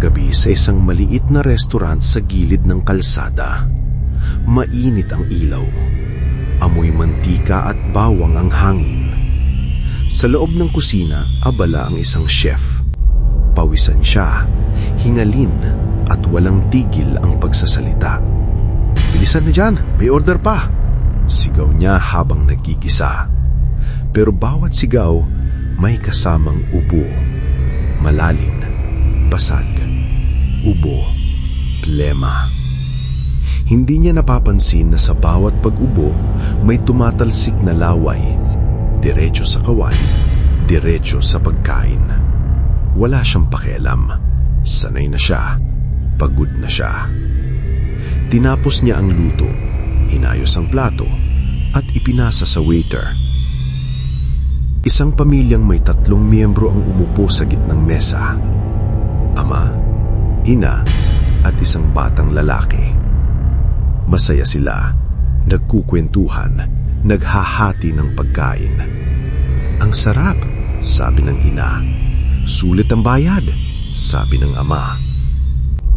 gabi sa isang maliit na restaurant sa gilid ng kalsada. Mainit ang ilaw. Amoy mantika at bawang ang hangin. Sa loob ng kusina, abala ang isang chef. Pawisan siya, hingalin at walang tigil ang pagsasalita. "Bilisan na dyan, may order pa!" Sigaw niya habang nagkikisa. Pero bawat sigaw may kasamang ubo. Malalim, basag, ubo, plema. Hindi niya napapansin na sa bawat pag-ubo may tumatalsik na laway. Diretso sa kawan, diretso sa pagkain. Wala siyang pakialam. Sanay na siya. Pagod na siya. Tinapos niya ang luto, inayos ang plato, at ipinasa sa waiter. Isang pamilyang may 3 miyembro ang umupo sa gitnang mesa. Ama, ina, at isang batang lalaki. Masaya sila, nagkukwentuhan, naghahati ng pagkain. "Ang sarap," sabi ng ina. "Sulit ang bayad," sabi ng ama.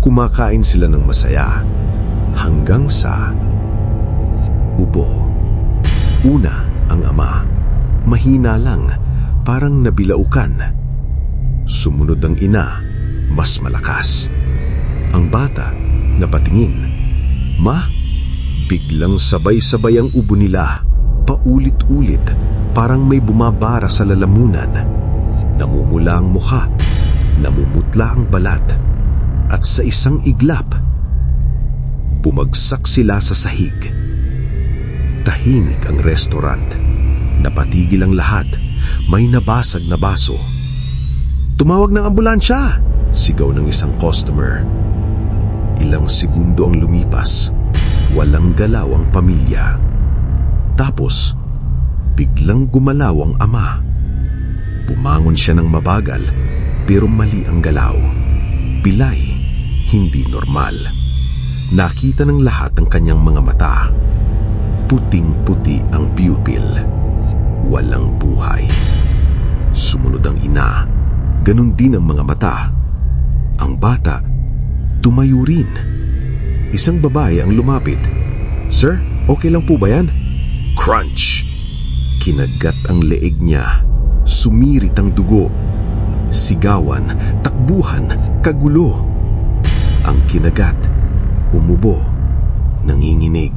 Kumakain sila ng masaya, hanggang sa ubo. Una ang ama, mahina lang, parang nabilaukan. Sumunod ang ina, mas malakas. Ang bata, napatingin. "Ma?" Biglang sabay-sabay ang ubo nila, paulit-ulit, parang may bumabara sa lalamunan. Namumula ang mukha, namumutla ang balat, at sa isang iglap, bumagsak sila sa sahig. Tahimik ang restaurant. Napatigil ang lahat. May nabasag na baso. "Tumawag ng ambulansya!" sigaw ng isang customer. Ilang segundo ang lumipas. Walang galaw ang pamilya. Tapos, biglang gumalaw ang ama. Bumangon siya ng mabagal, pero mali ang galaw. Pilay, hindi normal. Nakita ng lahat ang kanyang mga mata. Puting-puti ang pupil. Walang buhay. Sumunod ang ina. Ganon din ang mga mata. Ang bata, tumayo rin. Isang babae ang lumapit. "Sir, okay lang po ba yan?" Crunch! Kinagat ang leeg niya. Sumirit ang dugo. Sigawan, takbuhan, kagulo. Ang kinagat, umubo, nanginginig,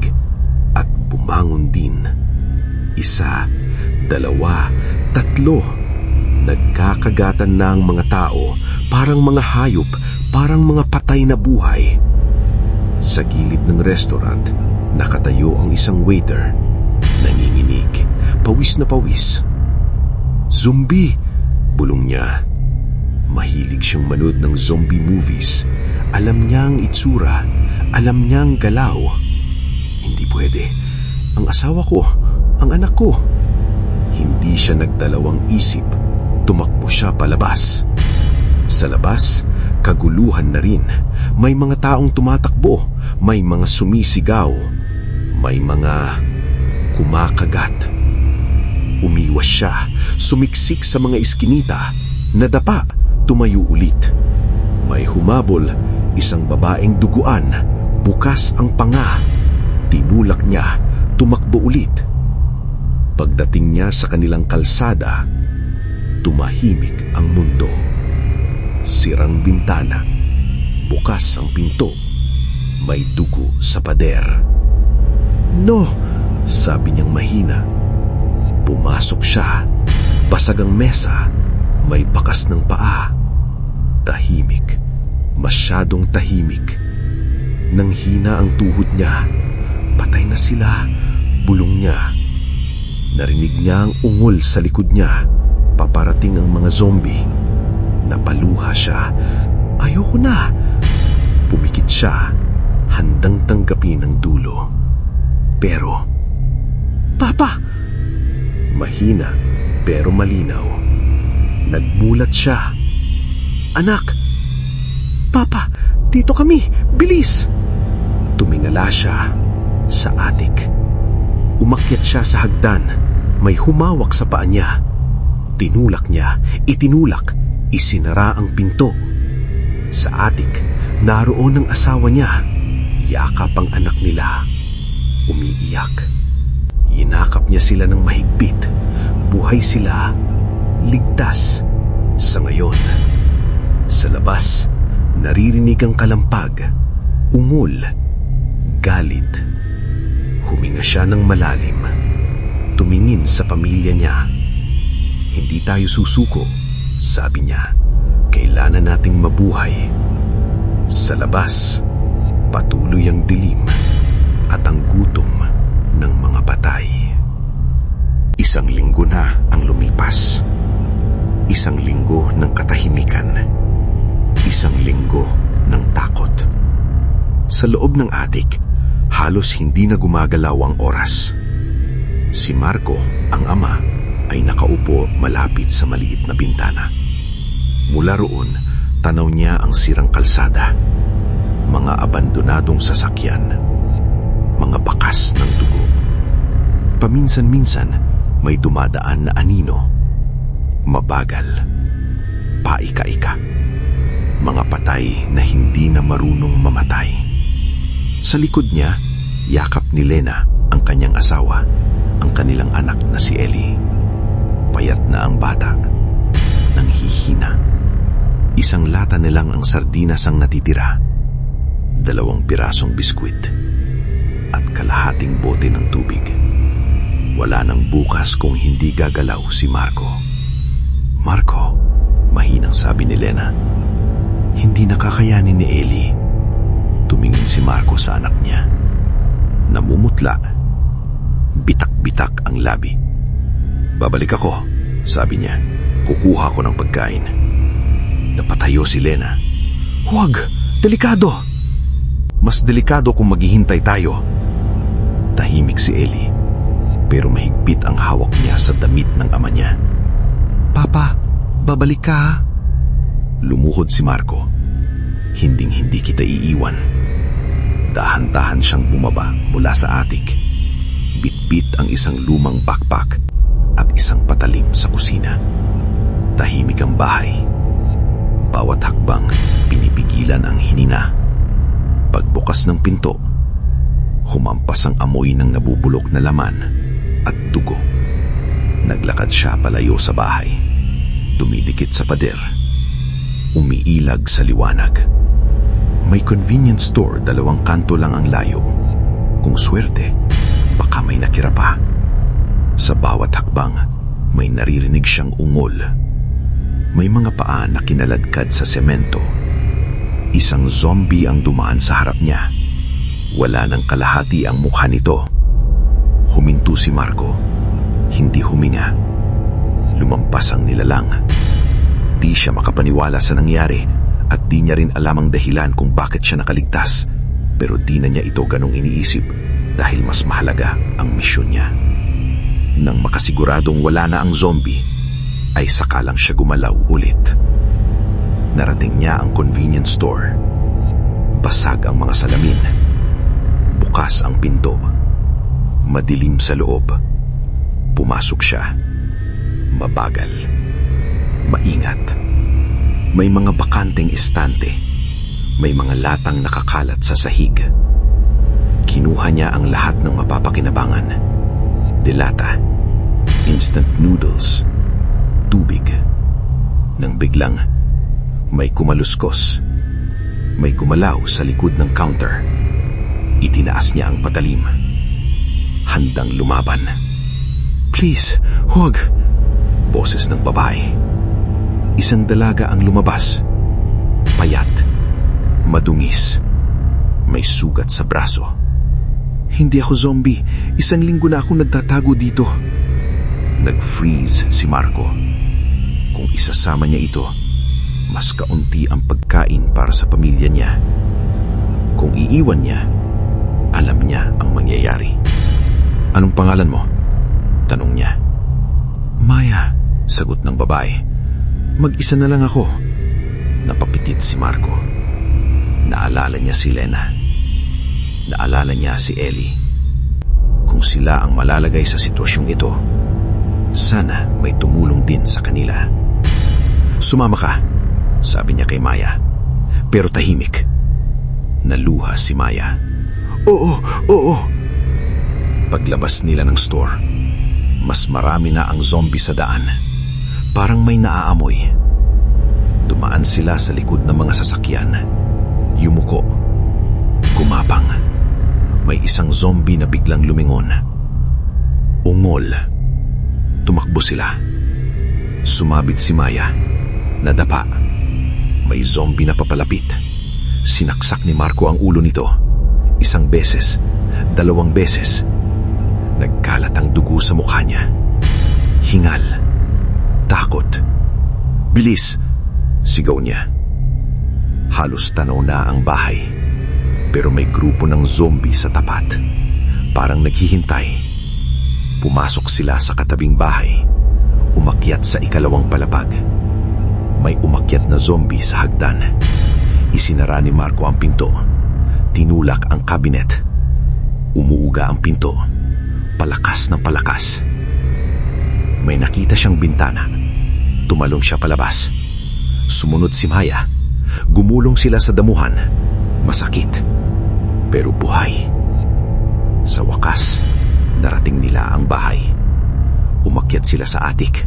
at bumangon din. 1, 2, 3. Nagkakagatan na ang mga tao, parang mga hayop, parang mga patay na buhay. Sa gilid ng restaurant, nakatayo ang isang waiter. Nanginginig, pawis na pawis. "Zombie!" bulong niya. Mahilig siyang manood ng zombie movies. Alam niya ang itsura, alam niya ang galaw. Hindi pwede. Ang asawa ko, ang anak ko. Hindi siya nagdalawang isip. Tumakbo siya palabas. Sa labas, kaguluhan na rin. May mga taong tumatakbo, may mga sumisigaw, may mga kumakagat. Umiwas siya, sumiksik sa mga iskinita, nadapa, tumayo ulit. May humabol, isang babaeng duguan, bukas ang panga. Tinulak niya, tumakbo ulit. Pagdating niya sa kanilang kalsada, tumahimik ang mundo. Sirang bintana, bukas ang pinto, may dugo sa pader. "No!" sabi niyang mahina. Pumasok siya, basag ang mesa, may bakas ng paa. Tahimik, masyadong tahimik. Nanghina ang tuhod niya. Patay na sila, bulong niya. Narinig niya ang ungol sa likod niya. Paparating ang mga zombie. Napaluha siya. "Ayoko na!" Pumikit siya, handang tanggapin ang dulo. Pero, "Papa!" Mahina pero malinaw. Nagmulat siya. "Anak! Papa! Dito kami! Bilis!" Tumingala siya sa atik. Umakyat siya sa hagdan. May humawak sa paa niya. Tinulak niya, itinulak, isinara ang pinto. Sa atik, naroon ang asawa niya. Yakap ang anak nila. Umiiyak. Yinakap niya sila ng mahigpit. Buhay sila. Ligtas. Sa ngayon, sa labas, naririnig ang kalampag. Ungol. Galit. Huminga siya ng malalim. Tumingin sa pamilya niya. Hindi tayo susuko, sabi niya. Kailangan nating mabuhay. Sa labas, patuloy ang dilim at ang gutom ng mga patay. Isang linggo na ang lumipas. Isang linggo ng katahimikan. Isang linggo ng takot. Sa loob ng atik, halos hindi na gumagalaw ang oras. Si Marco, ang ama, ay nakaupo malapit sa maliit na bintana. Mula roon, tanaw niya ang sirang kalsada, mga abandonadong sasakyan, mga bakas ng dugo. Paminsan-minsan, may dumadaan na anino, mabagal, paika-ika, mga patay na hindi na marunong mamatay. Sa likod niya, yakap ni Lena ang kanyang asawa, ang kanilang anak na si Ellie. Payat na ang bata, nanghihina. Isang lata na lang ang sardinas ang natitira, 2 pirasong biskwit, at kalahating bote ng tubig. Wala nang bukas kung hindi gagalaw si Marco. Marco, mahinang sabi ni Lena. Hindi nakakayanin ni Ellie. Tumingin si Marco sa anak niya. Namumutla. Bitak-bitak ang labi. Babalik ako, sabi niya. Kukuha ko ng pagkain. Napatayo si Lena. Huwag, delikado. Mas delikado kung maghihintay tayo. Tahimik si Ellie, pero mahigpit ang hawak niya sa damit ng ama niya. Papa, babalik ka. Lumuhod si Marco. Hinding-hindi kita iiwan. Dahan-dahan siyang bumaba mula sa atik. Bitbit ang isang lumang backpack at isang patalim sa kusina. Tahimik ang bahay. Bawat hakbang, pinipigilan ang hinina. Pagbukas ng pinto, humampas ang amoy ng nabubulok na laman at dugo. Naglakad siya palayo sa bahay. Dumidikit sa pader. Umiilag sa liwanag. May convenience store 2 kanto lang ang layo. Kung swerte, baka may nakira pa. Sa bawat hakbang, may naririnig siyang ungol. May mga paa na kinaladkad sa semento. Isang zombie ang dumaan sa harap niya. Wala nang kalahati ang mukha nito. Huminto si Marco. Hindi huminga. Lumampas ang nilalang. Di siya makapaniwala sa nangyari at di niya rin alam ang dahilan kung bakit siya nakaligtas. Pero di na niya ito ganong iniisip dahil mas mahalaga ang misyon niya. Nang makasiguradong wala na ang zombie, ay saka lang siya gumalaw ulit. Narating niya ang convenience store. Basag ang mga salamin. Bukas ang pinto. Madilim sa loob. Pumasok siya. Mabagal. Maingat. May mga bakanteng estante. May mga latang nakakalat sa sahig. Kinuha niya ang lahat ng mapapakinabangan. Delata, instant noodles, tubig. Nang biglang, may kumaluskos. May gumalaw sa likod ng counter. Itinaas niya ang patalim. Handang lumaban. Please, huwag. Boses ng babae. Isang dalaga ang lumabas. Payat. Madungis. May sugat sa braso. Hindi ako zombie. 1 linggo na akong nagtatago dito. Nag-freeze si Marco. Kung isasama niya ito, mas kaunti ang pagkain para sa pamilya niya. Kung iiwan niya, alam niya ang mangyayari. Anong pangalan mo? Tanong niya. Maya, sagot ng babae. Mag-isa na lang ako. Napapitit si Marco. Naalala niya si Lena. Naalala niya si Ellie. Kung sila ang malalagay sa sitwasyong ito, sana may tumulong din sa kanila. Sumama ka, sabi niya kay Maya. pero tahimik. Naluha si Maya. Oo. Paglabas nila ng store, mas marami na ang zombie sa daan. Parang may naaamoy. Dumaan sila sa likod ng mga sasakyan. Yumuko. Gumapang. May isang zombie na biglang lumingon. Ungol. Tumakbo sila. Sumabit si Maya. Nadapa. May zombie na papalapit. Sinaksak ni Marco ang ulo nito. 1 beses, 2 beses. Nagkalat ang dugo sa mukha niya. Hingal. Takot. Bilis! Sigaw niya. Halos tanaw na ang bahay. Pero may grupo ng zombie sa tapat. Parang naghihintay. Pumasok sila sa katabing bahay. Umakyat sa 2nd palapag. May umakyat na zombie sa hagdan. Isinara ni Marco ang pinto. Tinulak ang kabinet. Umuuga ang pinto. Palakas ng palakas. May nakita siyang bintana. Tumalong siya palabas. Sumunod si Maya. Gumulong sila sa damuhan. Masakit. Pero buhay. Sa wakas, narating nila ang bahay. Umakyat sila sa atik.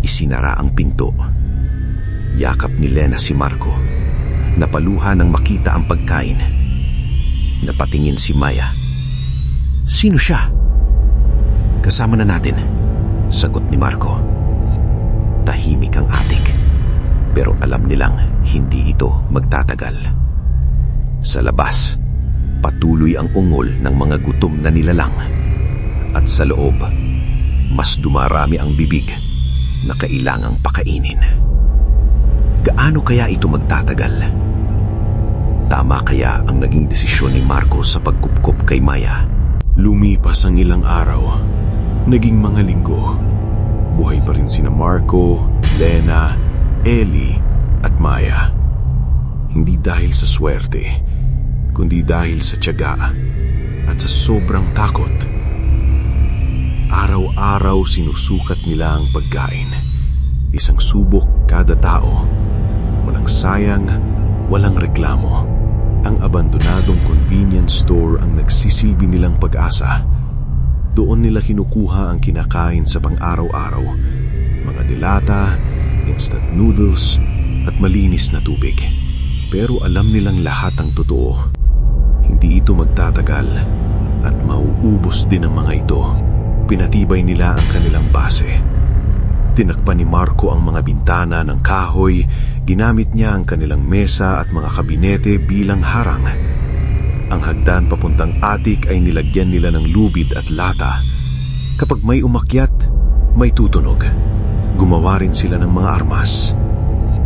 Isinara ang pinto. Yakap ni Lena si Marco. Napaluha nang makita ang pagkain. Napatingin si Maya. Sino siya? Kasama na natin, sagot ni Marco. Tahimik ang atik. Pero alam nilang hindi ito magtatagal. Sa labas, patuloy ang ungol ng mga gutom na nilalang. At sa loob, mas dumarami ang bibig na kailangang pakainin. Gaano kaya ito magtatagal? Tama kaya ang naging desisyon ni Marco sa pagkupkop kay Maya? Lumipas ang ilang araw. Naging mga linggo. Buhay pa rin sina Marco, Lena, Ellie at Maya. Hindi dahil sa swerte, kundi dahil sa tiyaga at sa sobrang takot. Araw-araw sinusukat nila ang pagkain. 1 subok kada tao. Walang sayang, walang reklamo. Ang abandonadong convenience store ang nagsisilbi nilang pag-asa. Doon nila kinukuha ang kinakain sa pang-araw-araw. Mga dilata, instant noodles, at malinis na tubig. Pero alam nilang lahat ang totoo. Hindi ito magtatagal at mauubos din ang mga ito. Pinatibay nila ang kanilang base. Tinakpan ni Marco ang mga bintana ng kahoy. Ginamit niya ang kanilang mesa at mga kabinete bilang harang. Ang hagdan papuntang atik ay nilagyan nila ng lubid at lata. Kapag may umakyat, may tutunog. Gumawa rin sila ng mga armas.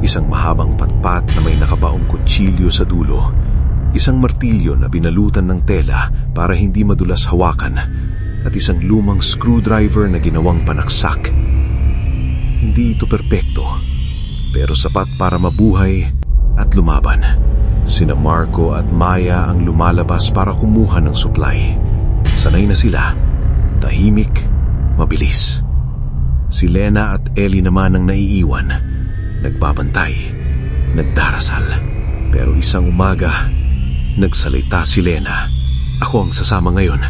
1 mahabang patpat na may nakabaong kutsilyo sa dulo. 1 martilyo na binalutan ng tela para hindi madulas hawakan. At 1 lumang screwdriver na ginawang panaksak. Hindi ito perpekto, pero sapat para mabuhay at lumaban. Sina Marco at Maya ang lumalabas para kumuha ng supply. Sanay na sila, tahimik, mabilis. Si Lena at Ellie naman ang naiiwan, nagbabantay, nagdarasal. Pero isang umaga, nagsalita si Lena. Ako ang sasama ngayon,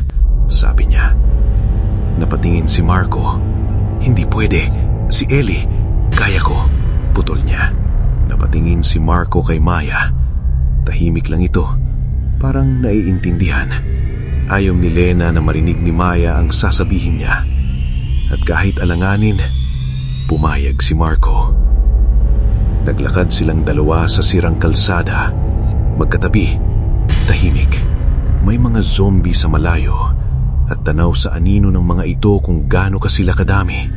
sabi niya. Napatingin si Marco. Hindi pwede, si Ellie, kaya ko, putol niya. Napatingin si Marco kay Maya. Tahimik lang ito, parang naiintindihan. Ayaw ni Lena na marinig ni Maya ang sasabihin niya. At kahit alanganin, pumayag si Marco. Naglakad silang dalawa sa sirang kalsada. Magkatabi, tahimik. May mga zombie sa malayo at tanaw sa anino ng mga ito kung gaano ka sila kadami.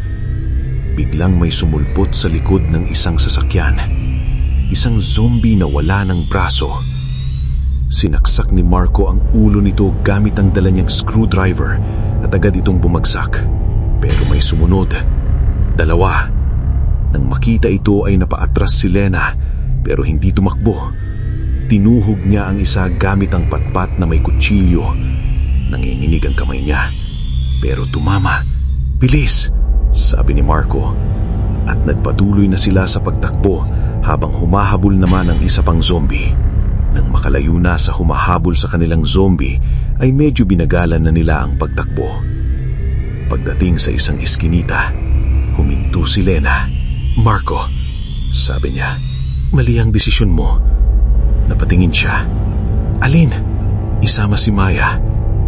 Biglang may sumulpot sa likod ng isang sasakyan. 1 zombie na wala ng braso. Sinaksak ni Marco ang ulo nito gamit ang dala niyang screwdriver at agad itong bumagsak. Pero may sumunod. 2. Nang makita ito ay napaatras si Lena pero hindi tumakbo. Tinuhog niya ang isa gamit ang patpat na may kutsilyo. Nanginginig ang kamay niya. Pero tumama. Bilis, sabi ni Marco. At nagpatuloy na sila sa pagtakbo habang humahabol naman ang isa pang zombie. Nang makalayo na sa humahabol sa kanilang zombie, ay medyo binagalan na nila ang pagtakbo. Pagdating sa isang eskinita, huminto si Lena. "Marco," sabi niya, "mali ang desisyon mo." Napatingin siya. "Alin?" "Isama si Maya."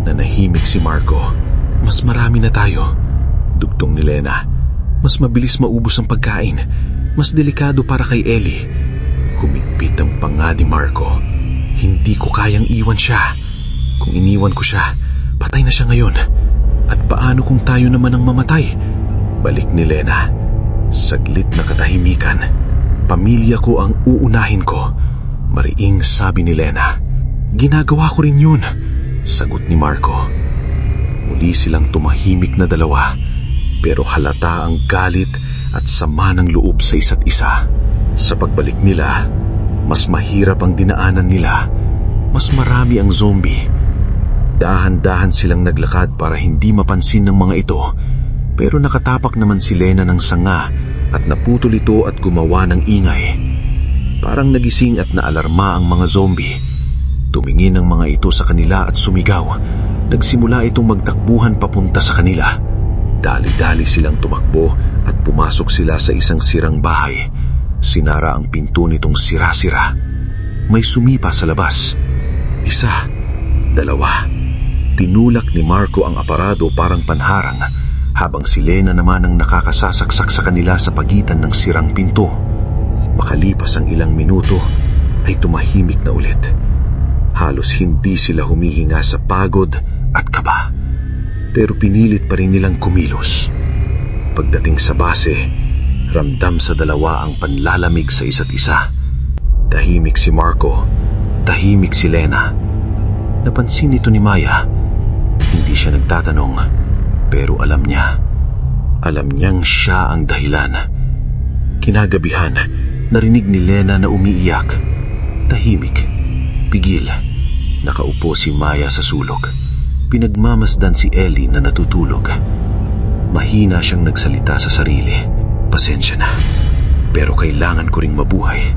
Nanahimik si Marco. "Mas marami na tayo," dugtong ni Lena. "Mas mabilis maubos ang pagkain. Mas delikado para kay Ellie." Humigpit ang panga ni Marco. "Hindi ko kayang iwan siya. Kung iniwan ko siya, patay na siya ngayon. At paano kung tayo naman ang mamatay?" Balik ni Lena. Saglit na katahimikan. "Pamilya ko ang uunahin ko," mariing sabi ni Lena. "Ginagawa ko rin yun," sagot ni Marco. Muli silang tumahimik na dalawa, pero halata ang galit at sama ng loob sa isa't isa. Sa pagbalik nila, mas mahirap ang dinaanan nila. Mas marami ang zombie. Dahan-dahan silang naglakad para hindi mapansin ng mga ito, pero nakatapak naman si Lena ng sanga at naputol ito at gumawa ng ingay. Parang nagising at naalarma ang mga zombie. Tumingin ang mga ito sa kanila at sumigaw. Nagsimula itong magtakbuhan papunta sa kanila. Dali-dali silang tumakbo at pumasok sila sa isang sirang bahay. Sinara ang pinto nitong sira-sira. May sumipa sa labas. Isa, dalawa. Tinulak ni Marco ang aparado parang panharang, habang si Lena naman ang nakakasasaksak sa kanila sa pagitan ng sirang pinto. Makalipas ang ilang minuto, ay tumahimik na ulit. Halos hindi sila humihinga sa pagod at kaba, pero pinilit pa rin nilang kumilos. Pagdating sa base, ramdam sa dalawa ang panlalamig sa isa't isa. Tahimik si Marco, tahimik si Lena. Napansin ito ni Maya. Hindi siya nagtatanong, pero alam niya. Alam niyang siya ang dahilan. Kinagabihan, narinig ni Lena na umiiyak. Tahimik, pigil. Nakaupo si Maya sa sulok. Pinagmamasdan si Ellie na natutulog. Mahina siyang nagsalita sa sarili. "Pasensya na, pero kailangan ko ring mabuhay.